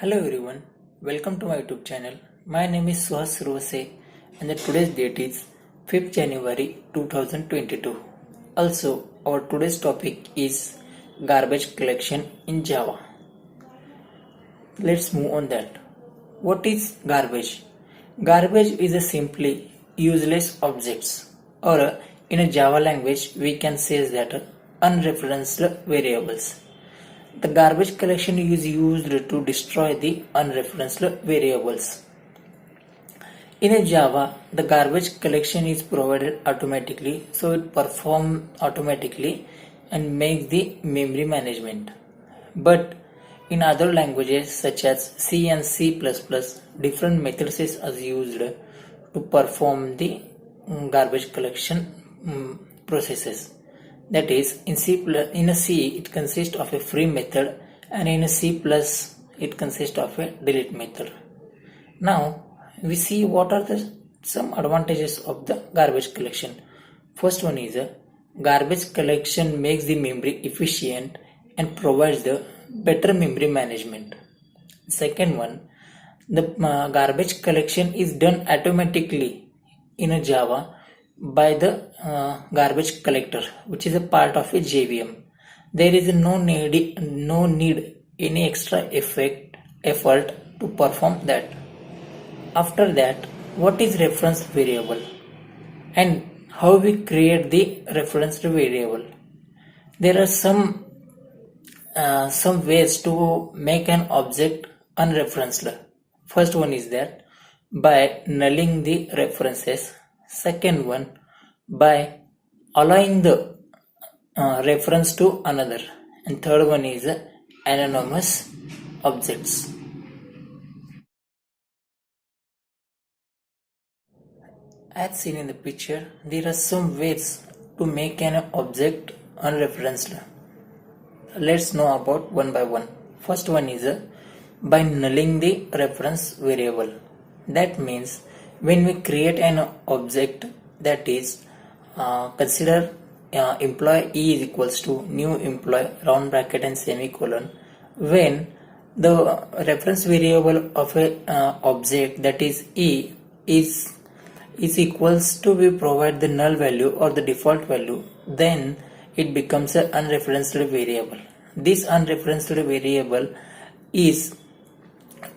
Hello everyone, welcome to my YouTube channel. My name is Suhas Survase and the today's date is 5th January 2022. Also, our today's topic is garbage collection in Java. Let's move on that. What is garbage? Garbage is a simply useless objects or in a Java language we can say that unreferenced variables. The garbage collection is used to destroy the unreferenced variables. In a Java, the garbage collection is provided automatically, so it performs automatically and makes the memory management. But in other languages such as C and C++, different methods are used to perform the garbage collection processes. That is, in a C it consists of a free method, and in a C plus it consists of a delete method. Now we see what are some advantages of the garbage collection. First one is garbage collection makes the memory efficient and provides the better memory management. Second one, the garbage collection is done automatically in a Java by the garbage collector, which is a part of a JVM. There is no need any extra effort to perform that. After that, what is reference variable and how we create the reference variable? There are some ways to make an object unreferenced. First one is that by nulling the references. Second one, by allowing the reference to another. And third one is anonymous objects. As seen in the picture, there are some ways to make an object unreferenced. Let's know about one by one. First one is by nulling the reference variable. That means when we create an object, that is consider employee E is equals to new employee round bracket and semicolon, when the reference variable of a object, that is E, is equals to we provide the null value or the default value, then it becomes an unreferenced variable. This unreferenced variable is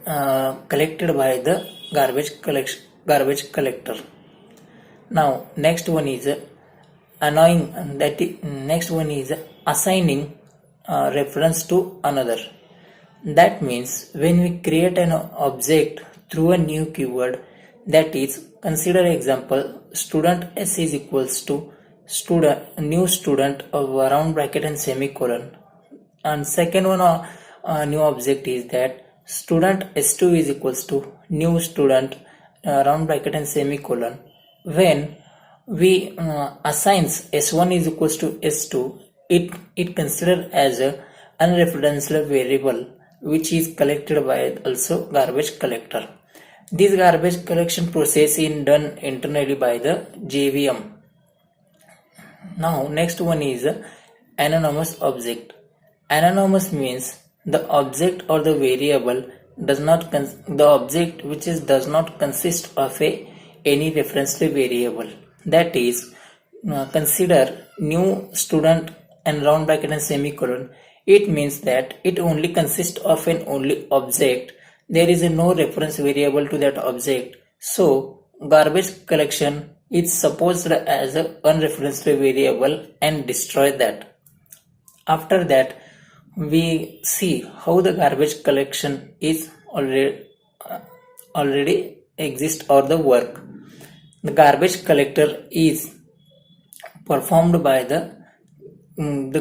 collected by the garbage collector. Now next one is assigning reference to another. That means when we create an object through a new keyword, that is, consider example student S is equals to new student of round bracket and semicolon, and second one new object is that student S2 is equals to new student round bracket and semicolon. When we assigns S1 is equals to S2, it considered as a unreferenced variable which is collected by also garbage collector. This garbage collection process is done internally by the JVM. Now next one is anonymous object. Anonymous means the object or the variable does not does not consist of any reference variable. That is, consider new student and round bracket and semicolon. It means that it only consists of an only object. There is no reference variable to that object. So garbage collection is supposed as an unreferenced variable and destroy that. After that, we see how the garbage collection is already exist or the work. The garbage collector is performed by the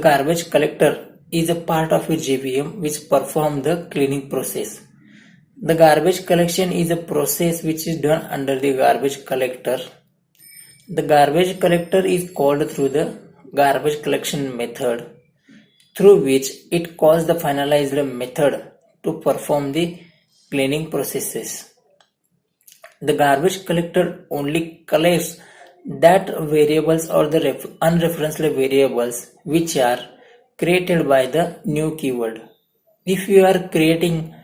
garbage collector is a part of a JVM which perform the cleaning process. The garbage collection is a process which is done under the garbage collector. The garbage collector is called through the garbage collection method, through which it calls the finalized method to perform the cleaning processes. The garbage collector only collects that variables or the unreferenced variables which are created by the new keyword. If you are creating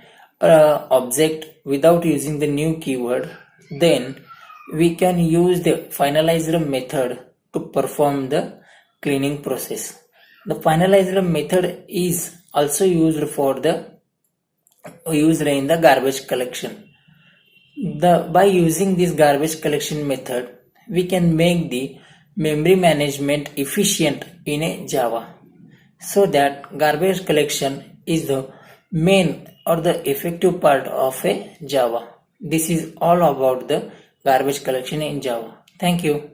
object without using the new keyword, then we can use the finalizer method to perform the cleaning process. The finalizer method is also used in the garbage collection. By using this garbage collection method, we can make the memory management efficient in a Java, so that garbage collection is the main or the effective part of a Java. This is all about the garbage collection in Java. Thank you.